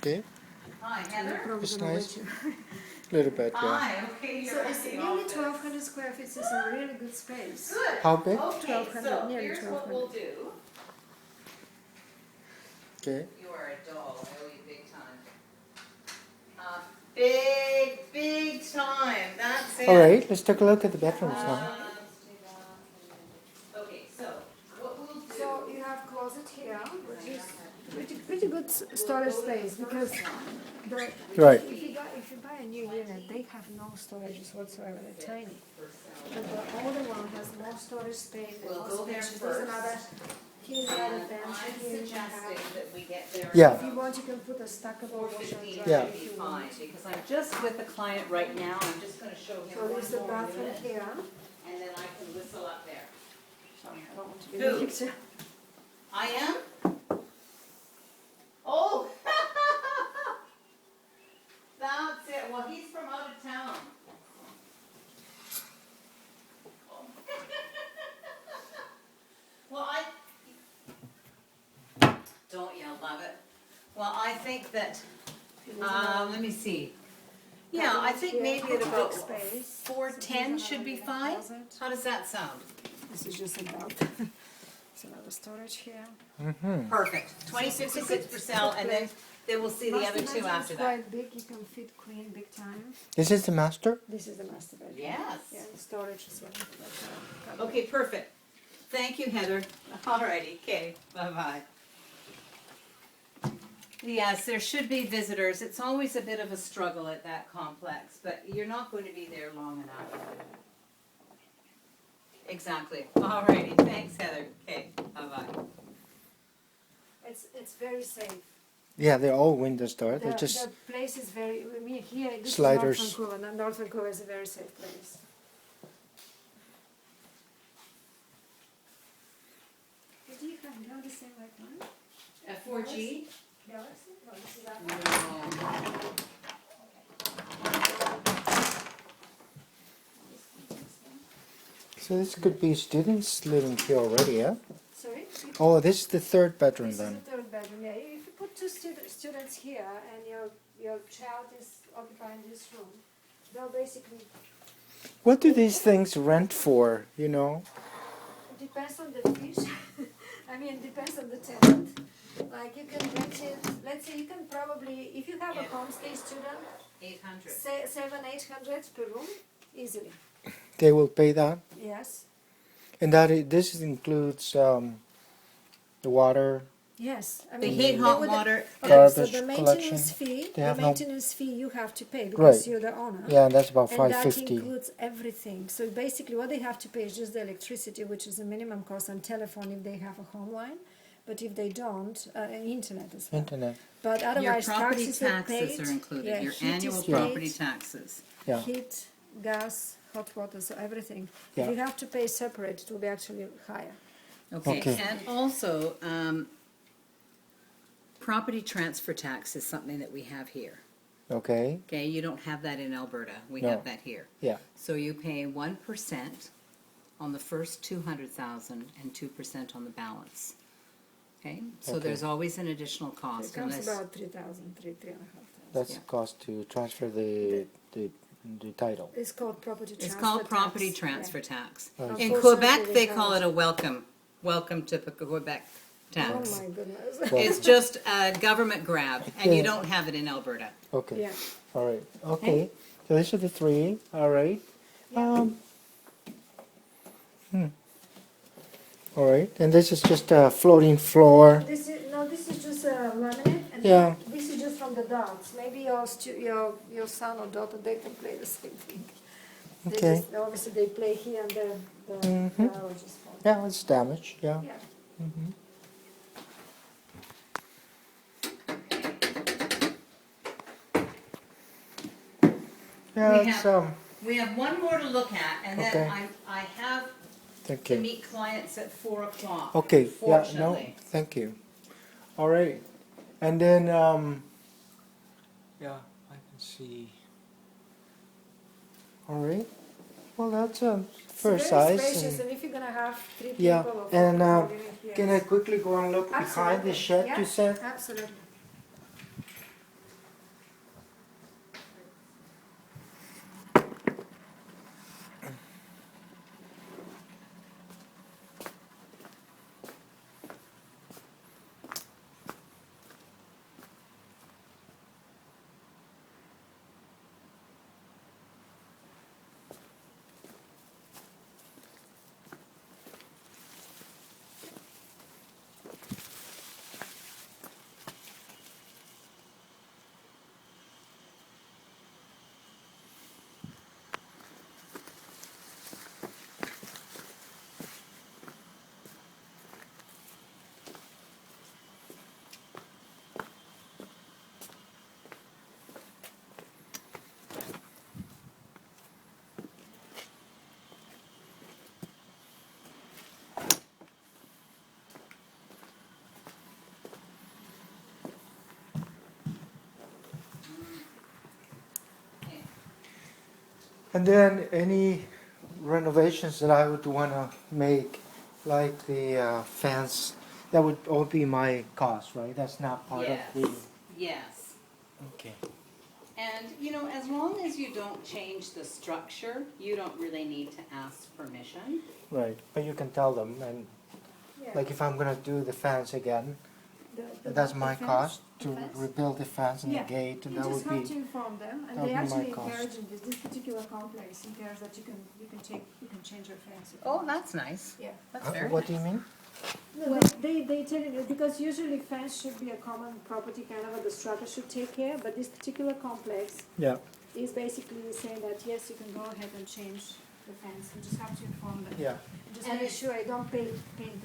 Okay. Hi, Heather. It's nice. A little bit, yeah. Hi, okay, So you're it's at the nearly office. 1,200 square feet. It's a really good space. Good. How big? Okay, 1,200, so nearly here's what 1,200. we'll do. Okay. You are a doll. I owe you big time. Big time. That's it. All right. Let's take a look at the bedrooms now. Okay, so what we'll do. So you have closet here, which is pretty good storage space because Right. if you buy a new unit, they have no storages whatsoever. They're tiny. But the older one has more storage space. We'll more go there spacious. first. Here's another And bench. I'm Here you can suggesting have. that we get there. Yeah. If you want, you can put a stackable washer and 4:15 dryer Yeah. should if be you fine, want. because I'm just with the client right now. I'm just gonna show him So one there's the more bathroom unit, here. and then I can whistle up there. Sorry, I don't want to be Who? in the picture. I am? Oh! That's it. Well, he's from out of town. Well, don't yell, love it. Well, I think that, let me see. Yeah, I think maybe at about 410 should be fine. How does that sound? This is just about. It's another storage here. Mm-hmm. Perfect. 2056 for sale, and then we'll see the other two after It's that. quite big. You can fit queen big time. This is the master? This is the master bedroom. Yes. Yeah, the storage as well. Okay, perfect. Thank you, Heather. Alrighty, okay, bye-bye. Yes, there should be visitors. It's always a bit of a struggle at that complex, but you're not going to be there long enough. Exactly. Alrighty, thanks, Heather. Okay, bye-bye. It's very safe. Yeah, they're all windows door. They're just The place is very. I mean, here this sliders. is North Vancouver. North Vancouver is a very safe place. Do you have the same like mine? A 4G? Galaxy? No, this is our. No. So this could be students living here already, yeah? Sorry? Oh, this is the third bedroom This then. is the third bedroom. Yeah, if you put two students here and your child is occupying this room, they'll basically. What do these things rent for, you know? Depends on the fish. I mean, depends on the tenant. Like you can rent it. Let's say you can probably, if you have a homestay student, 800. say 700-800 per room, easily. They will pay that? Yes. And this includes the water, Yes. I The mean, heat, they hot would- water. Okay, so garbage the collection. maintenance fee, They the have no- maintenance fee you have to pay because Right. you're the owner. yeah, that's about And that $5.50. includes everything. So basically what they have to pay is just the electricity, which is the minimum cost, and telephone if they have a home line. But if they don't, internet as well. Internet, But Your otherwise property taxes are taxes paid. are included, Yeah, your heat annual is property paid, taxes. yeah. heat, gas, hot water, so everything. Yeah. If you have to pay separate, it will be actually higher. Okay, Okay. and also, property transfer tax is something that we have here. Okay, Okay, you don't have that in Alberta. We No. have that here. yeah. So you pay 1% on the first 200,000 and 2% on the balance. Okay, so Okay. there's always an additional It cost comes unless, about 3,000, 3,500. That's Yeah. the cost to transfer the title. It's called property it's transfer called tax. property Yeah. transfer tax. Right. In Unfortunately, Quebec, we they call it haven't. a welcome to Quebec Oh tax. my goodness. Well, It's just a government grab, and you Yeah. don't have it in Alberta. Okay, Yeah. all right. Okay, so these are the three, all right. All right, and this is just a floating floor. This is just a laminate, and Yeah. this is just from the dogs. Maybe your son or daughter, they can play the same thing. They Okay. just, obviously they play here and the Mhm. garage is full. Yeah, it's damaged, yeah. Yeah. Mhm. Yeah, We it's, have- We have one more to look at, and Okay. then I have thank to you. meet clients at 4 o'clock. Okay, yeah, no, Fortunately. thank you. All right, and then, yeah, I can see. All right, well, that's first It's very size. spacious, And, and if you're gonna have 3 people yeah, or 4 and people living here. can I quickly go and look behind the Absolutely. shed Yeah, you said? Absolutely. And then any renovations that I would want to make, like the fence, that would all be my cost, right? That's not part of the. Yes. Okay. And, you know, as long as you don't change the structure, you don't really need to ask permission. Right, but you can tell them, and Yeah. like if I'm gonna do the fence again, The that's the my fence- cost the to fence? rebuild the fence and Yeah. the gate, and You that just would have be. to inform them, and that would they be my actually cost. encourage in this particular complex encourage that you can change your fence. if you Oh, want. that's nice. Yeah. That's very What do nice. you mean? No, they tell you that because usually fence should be a common property, kind of, the strata should take care, but this particular complex Yeah. is basically saying that yes, you can go ahead and change the fence, you just have to inform them. Yeah. Just And make it- sure I don't paint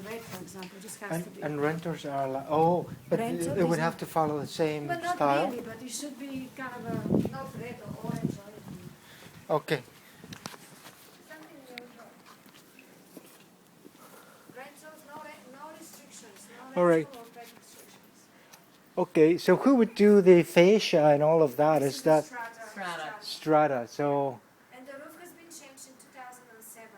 red, for example, it just has to be. And renters are like, oh, but Rental it would is have to follow the same But not style? really, but it should be kind of a, not red or orange or anything. Okay. Something neutral. Rentals, no restrictions, no All right. rental or rent restrictions. Okay, so who would do the fascia and all of that? This Is the that Strata. strata? So And the roof has been changed in 2007.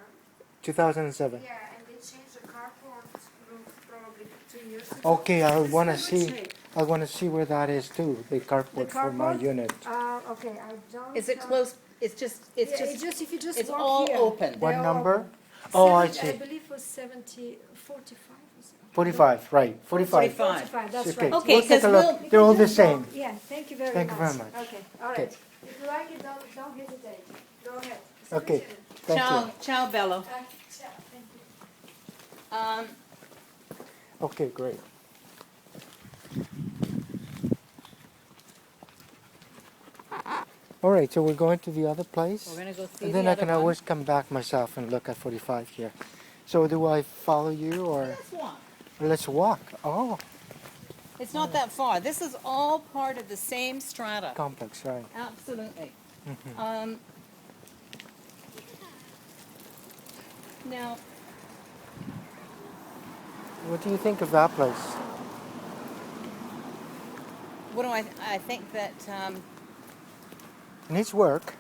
2007. Yeah, and they changed the carport roof probably 2 years ago. Okay, I It's want to very see. straight. I want to see where that is too. The carport for my carport? unit. Okay, I don't. Is it close? It's just, Yeah, it's just if you just it's walk all here, open. they're What all number? open. Oh, I 70 I see. believe was 45 or so. 45, right? 45. 45. That's Okay, right. Okay, we'll take a 'cause look. we'll- They're all the Just walk- same. Yeah, thank you very Thank much. you very much. Okay, all Okay. right. If you like it, don't hesitate. Go ahead. Okay. Thank Ciao, you. ciao, Bello. Ciao, thank you. Okay, great. All right, so we're going to the other place, We're gonna go see and the then I other can one. always come back myself and look at 45 here. So do I follow you, or Let's walk. let's walk? Oh, It's not that far. This is all part of the same strata. complex, right? Absolutely. Mhm. Now, What do you think of that place? what do I think that It needs work.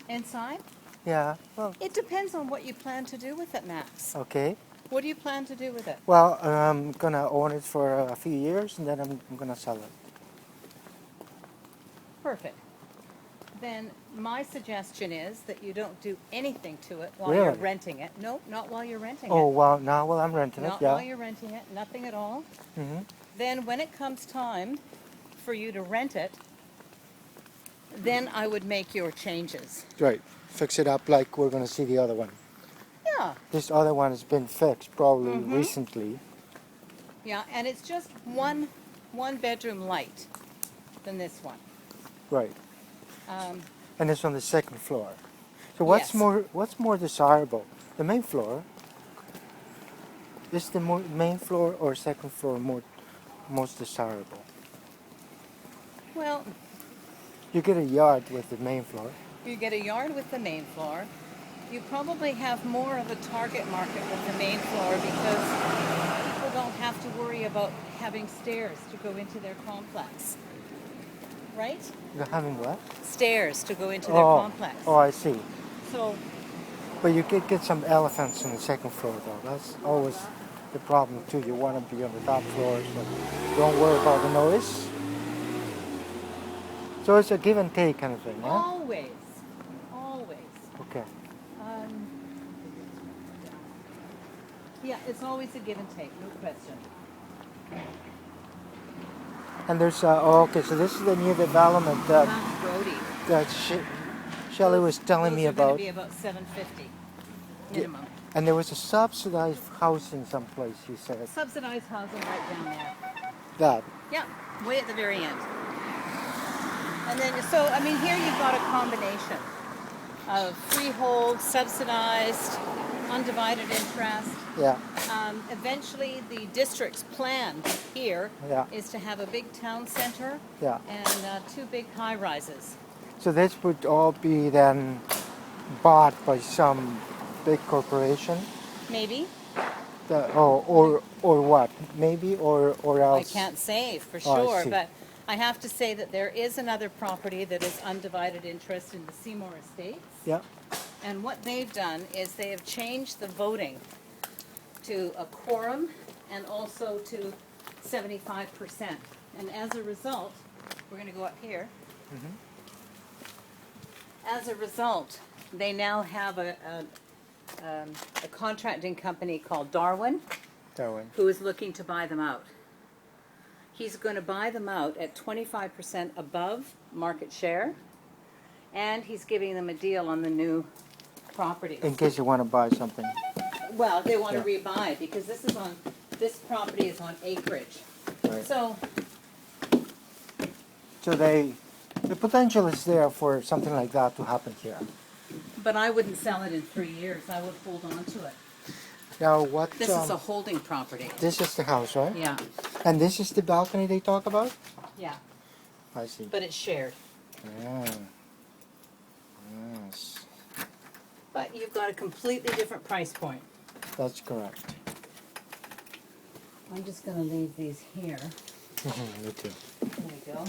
inside? Yeah. Well, It depends on what you plan to do with it, Max. okay. What do you plan to do with it? Well, I'm gonna own it for a few years, and then I'm gonna sell it. Perfect. Then my suggestion is that you don't do anything to it while you're Really? renting it. No, not while you're renting Oh, it. well, now while I'm renting it, Not yeah. while you're renting it, nothing at all. Hmm. Then when it comes time for you to rent it, then I would make your changes. Right. Fix it up like we're gonna see the other one. Yeah, This other one has been fixed probably Mhm. recently. yeah, and it's just one bedroom light than this one. Right. Um, And it's on the second floor. So what's Yes. more desirable? The main floor? Is the main floor or second floor most desirable? well, You get a yard with the main floor. you get a yard with the main floor. You probably have more of a target market with the main floor because people don't have to worry about having stairs to go into their complex. Right? You're having what? Stairs to go into their complex. Oh, I see. So, But you could get some elephants on the second floor, though. That's always the problem, too. You want to be on the top floor, so don't worry about the noise. So it's a give and take kind of thing, yeah? always. Okay. Um, yeah, it's always a give and take, no question. And there's, okay, so this is the new development that, Mount Brody. that Shelley was telling me Those are going about. to be about $750 minimum. And there was a subsidized housing someplace, you said. Subsidized housing right down there. That. Yeah, way at the very end. And then, so, I mean, here you've got a combination of freehold, subsidized, undivided interest. Yeah. Eventually, the district's plan here Yeah. is to have a big town center Yeah. and 2 big high-rises. So this would all be then bought by some big corporation? Maybe. Or what? Maybe or I else. can't say for Oh, I sure, see. but I have to say that there is another property that is undivided interest in the Seymour Estates. Yeah. And what they've done is they have changed the voting to a quorum and also to 75%. And as a result, we're going to go up here. As a result, they now have a contracting company called Darwin, who is looking to buy them out. He's going to buy them out at 25% above market share, and he's giving them a deal on the new properties. In case you want to buy something. Well, they want Yeah. to rebuy because this property is on acreage. Right. So So the potential is there for something like that to happen here. but I wouldn't sell it in 3 years. I would hold on to it. Now what? This is a holding property. This is the house, right? Yeah, And this is the balcony they talk about? yeah, I see. but it's shared. Yeah. Yes. But you've got a completely different price point. That's correct. I'm just going to leave these here. Me too. There we go.